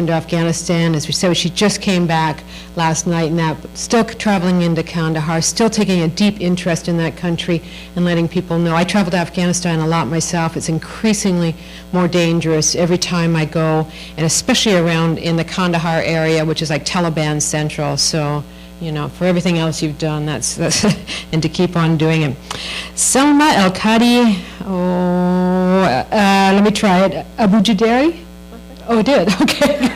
into Afghanistan. As we said, she just came back last night, and that still traveling into Kandahar, still taking a deep interest in that country and letting people know. I travel to Afghanistan a lot myself. It's increasingly more dangerous every time I go, and especially around in the Kandahar area, which is like Taliban Central. So, you know, for everything else you've done, that's and to keep on doing it. Selma El-Qadi, let me try it. Abu Jadari? Oh, it did. Okay, good.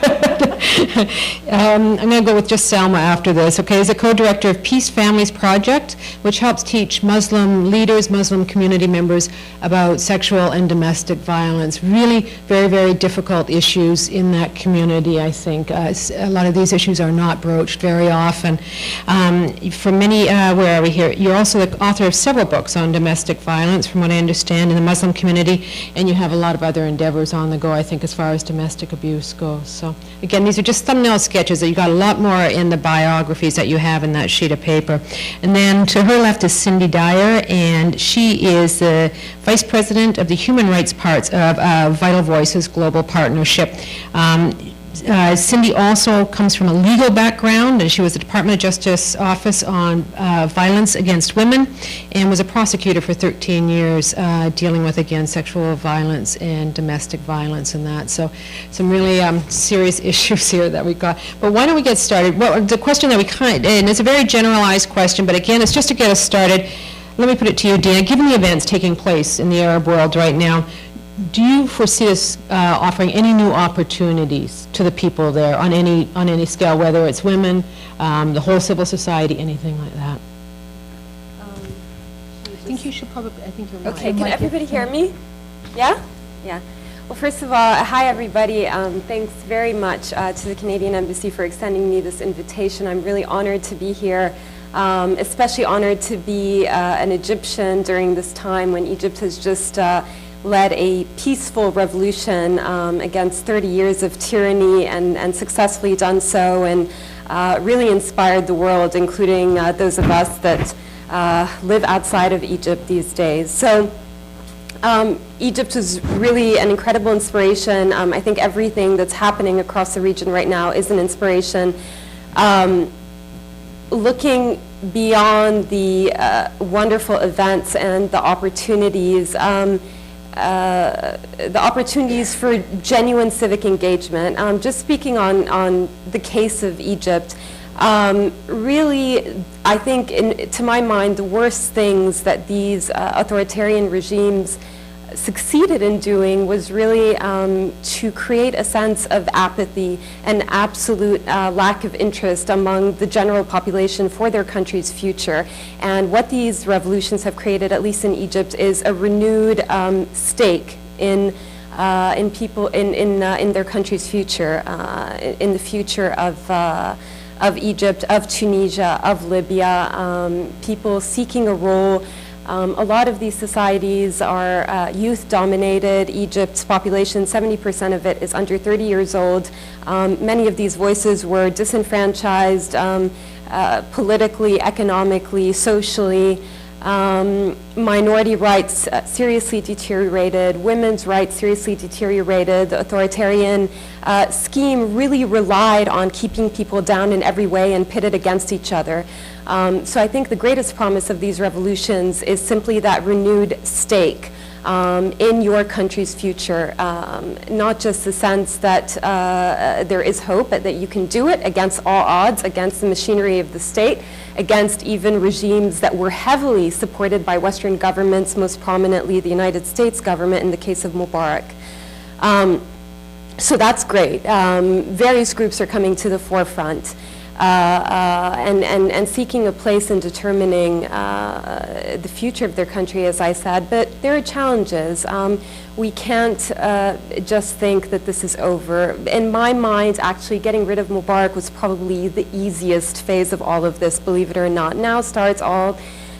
I'm going to go with just Selma after this. Okay, is a co-director of Peace Families Project, which helps teach Muslim leaders, Muslim community members about sexual and domestic violence. Really very, very difficult issues in that community, I think. A lot of these issues are not broached very often. For many, where are we here? You're also the author of several books on domestic violence, from what I understand, in the Muslim community, and you have a lot of other endeavors on the go, I think, as far as domestic abuse goes. So again, these are just thumbnail sketches. You got a lot more in the biographies that you have in that sheet of paper. And then to her left is Cindy Dyer, and she is the Vice President of the Human Rights parts of Vital Voices Global Partnership. Cindy also comes from a legal background, and she was the Department of Justice Office on Violence Against Women, and was a prosecutor for 13 years dealing with, again, sexual violence and domestic violence and that. So some really serious issues here that we got. But why don't we get started? Well, the question that we and it's a very generalized question, but again, it's just to get us started. Let me put it to you, Dina. Given the events taking place in the Arab world right now, do you foresee us offering any new opportunities to the people there on any scale, whether it's women, the whole civil society, anything like that? I think you should probably, I think you're okay, can everybody hear me? Yeah? Yeah. Well, first of all, hi everybody. Thanks very much to the Canadian Embassy for extending me this invitation. I'm really honored to be here, especially honored to be an Egyptian during this time when Egypt has just led a peaceful revolution against 30 years of tyranny and successfully done so, and really inspired the world, including those of us that live outside of Egypt these days. So Egypt is really an incredible inspiration. I think everything that's happening across the region right now is an inspiration. Looking beyond the wonderful events and the opportunities for genuine civic engagement. Just speaking on the case of Egypt, really, I think, to my mind, the worst things that these authoritarian regimes succeeded in doing was really to create a sense of apathy and absolute lack of interest among the general population for their country's future. And what these revolutions have created, at least in Egypt, is a renewed stake in people in their country's future, in the future of Egypt, of Tunisia, of Libya, people seeking a role. A lot of these societies are youth-dominated. Egypt's population, 70% of it is under 30 years old. Many of these voices were disenfranchised politically, economically, socially. Minority rights seriously deteriorated. Women's rights seriously deteriorated. The authoritarian scheme really relied on keeping people down in every way and pitted against each other. So I think the greatest promise of these revolutions is simply that renewed stake in your country's future, not just the sense that there is hope, that you can do it against all odds, against the machinery of the state, against even regimes that were heavily supported by Western governments, most prominently the United States government in the case of Mubarak. So that's great. Various groups are coming to the forefront. And seeking a place in determining the future of their country, as I said. But there are challenges. We can't just think that this is over. In my mind, actually, getting rid of Mubarak was probably the easiest phase of all of this, believe it or not. Now starts all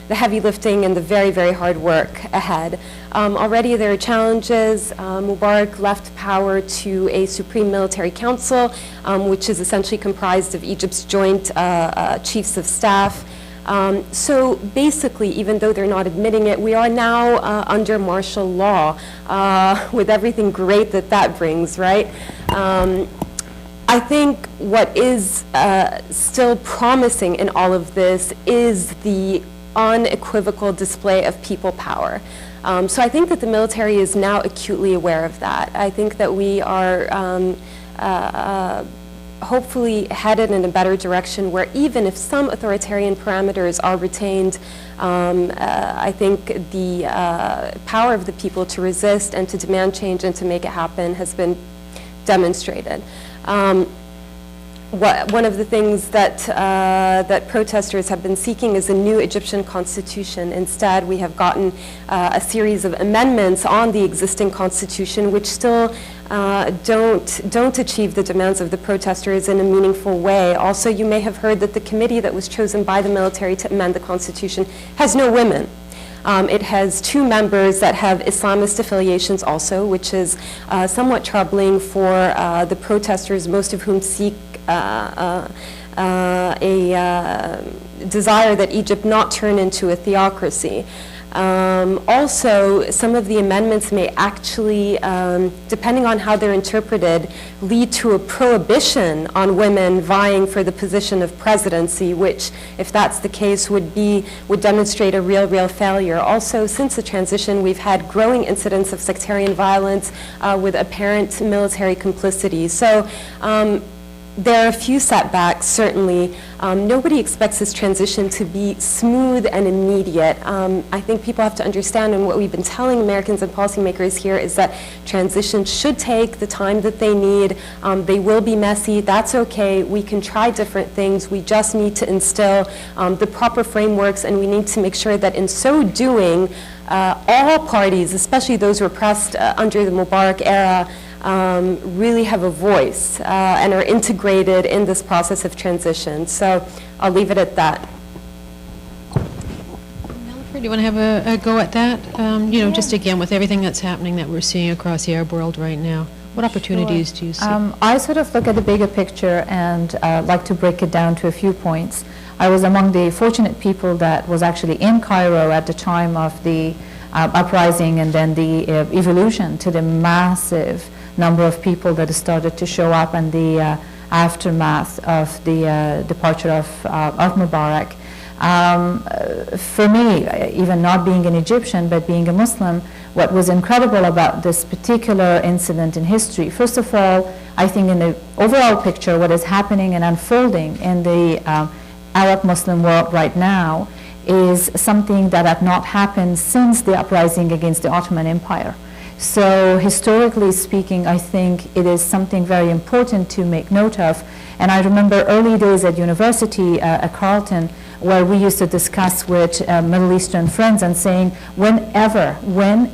the heavy lifting and the very, very hard work ahead. Already there are challenges. Mubarak left power to a Supreme Military Council, which is essentially comprised of Egypt's joint chiefs of staff. So basically, even though they're not admitting it, we are now under martial law, with everything great that that brings, right? I think what is still promising in all of this is the unequivocal display of people power. So I think that the military is now acutely aware of that. I think that we are hopefully headed in a better direction where even if some authoritarian parameters are retained, I think the power of the people to resist and to demand change and to make it happen has been demonstrated. One of the things that that protesters have been seeking is a new Egyptian constitution. Instead, we have gotten a series of amendments on the existing constitution, which still don't achieve the demands of the protesters in a meaningful way. Also, you may have heard that the committee that was chosen by the military to amend the constitution has no women. It has 2 members that have Islamist affiliations also, which is somewhat troubling for the protesters, most of whom seek a desire that Egypt not turn into a theocracy. Also, some of the amendments may actually, depending on how they're interpreted, lead to a prohibition on women vying for the position of presidency, which, if that's the case, would demonstrate a real failure. Also, since the transition, we've had growing incidents of sectarian violence with apparent military complicity. So. There are a few setbacks, certainly. Nobody expects this transition to be smooth and immediate. I think people have to understand, and what we've been telling Americans and policymakers here is that transitions should take the time that they need. They will be messy. That's okay. We can try different things. We just need to instill the proper frameworks, and we need to make sure that in so doing, all parties, especially those repressed under the Mubarak era, really have a voice and are integrated in this process of transition. So I'll leave it at that. Nelofer, do you want to have a go at that? You know, just again, with everything that's happening that we're seeing across the Arab world right now, what opportunities do you see? I sort of look at the bigger picture and like to break it down to a few points. I was among the fortunate people that was actually in Cairo at the time of the uprising and then the evolution to the massive number of people that started to show up in the aftermath of the departure of Mubarak. For me, even not being an Egyptian but being a Muslim, what was incredible about this particular incident in history, first of all, I think in the overall picture, what is happening and unfolding in the Arab Muslim world right now is something that had not happened since the uprising against the Ottoman Empire. So historically speaking, I think it is something very important to make note of. And I remember early days at university at Carleton, where we used to discuss with Middle Eastern friends and saying, when,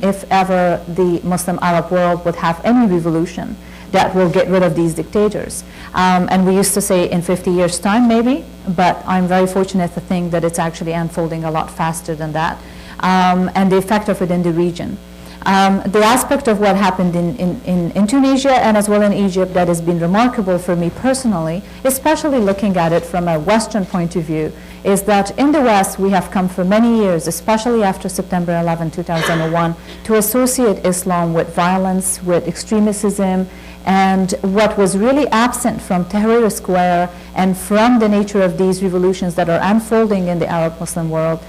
if ever, the Muslim Arab world would have any revolution that will get rid of these dictators. And we used to say in 50 years' time, maybe, but I'm very fortunate to think that it's actually unfolding a lot faster than that, and the effect of it in the region. The aspect of what happened in Tunisia and as well in Egypt that has been remarkable for me personally, especially looking at it from a Western point of view, is that in the West we have come for many years, especially after September 11, 2001, to associate Islam with violence, with extremism, and what was really absent from Tahrir Square and from the nature of these revolutions that are unfolding in the Arab Muslim world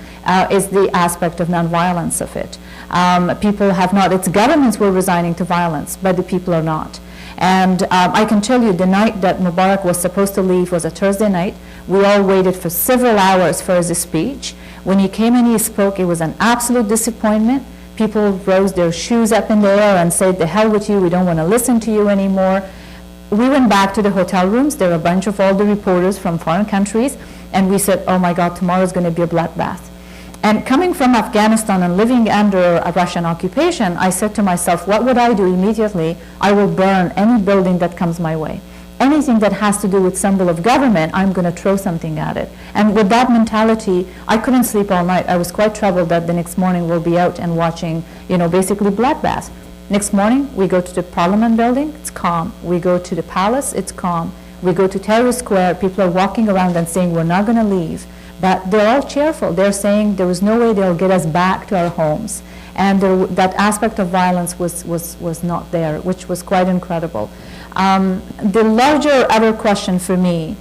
is the aspect of nonviolence of it. People have not, its governments were resigning to violence, but the people are not. And I can tell you the night that Mubarak was supposed to leave was a Thursday night. We all waited for several hours for his speech. When he came and he spoke, it was an absolute disappointment. People rose their shoes up in the air and said, the hell with you, we don't want to listen to you anymore. We went back to the hotel rooms. There were a bunch of all the reporters from foreign countries, and we said, oh my God, tomorrow's going to be a bloodbath. And coming from Afghanistan and living under a Russian occupation, I said to myself, what would I do immediately? I will burn any building that comes my way. Anything that has to do with symbol of government, I'm going to throw something at it. And with that mentality, I couldn't sleep all night. I was quite troubled that the next morning we'll be out and watching, basically bloodbath. Next morning, we go to the Parliament building, it's calm. We go to the palace, it's calm. We go to Tahrir Square, people are walking around and saying, we're not going to leave. but they're all cheerful. They're saying there was no way they'll get us back to our homes. And that aspect of violence was not there, which was quite incredible. The larger other question for me,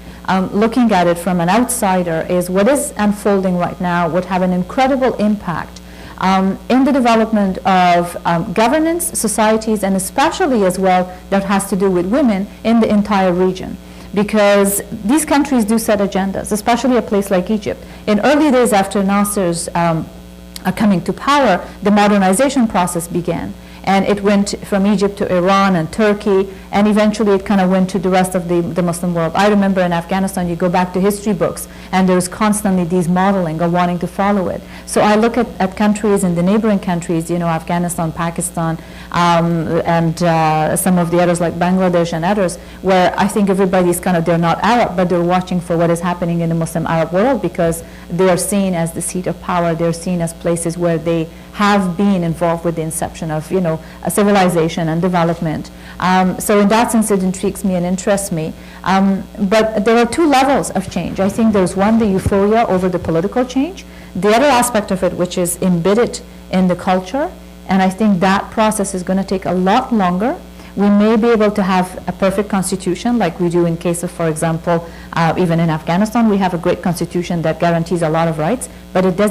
looking at it from an outsider, is what is unfolding right now would have an incredible impact in the development of governance, societies, and especially as well that has to do with women in the entire region. Because these countries do set agendas, especially a place like Egypt. In early days after Nasser's coming to power, the modernization process began. And it went from Egypt to Iran and Turkey, and eventually it kind of went to the rest of the Muslim world. I remember in Afghanistan, you go back to history books, and there's constantly these modeling of wanting to follow it. So I look at countries in the neighboring countries, you know, Afghanistan, Pakistan, and some of the others like Bangladesh and others, where I think everybody's kind of, they're not Arab, but they're watching for what is happening in the Muslim Arab world because they are seen as the seat of power. They're seen as places where they have been involved with the inception of, you know, a civilization and development. So in that sense, it intrigues me and interests me. But there are two levels of change. I think there's one, the euphoria over the political change. The other aspect of it, which is embedded in the culture, and I think that process is going to take a lot longer. We may be able to have a perfect constitution like we do in case of, for example, even in Afghanistan, we have a great constitution that guarantees a lot of rights, but it doesn't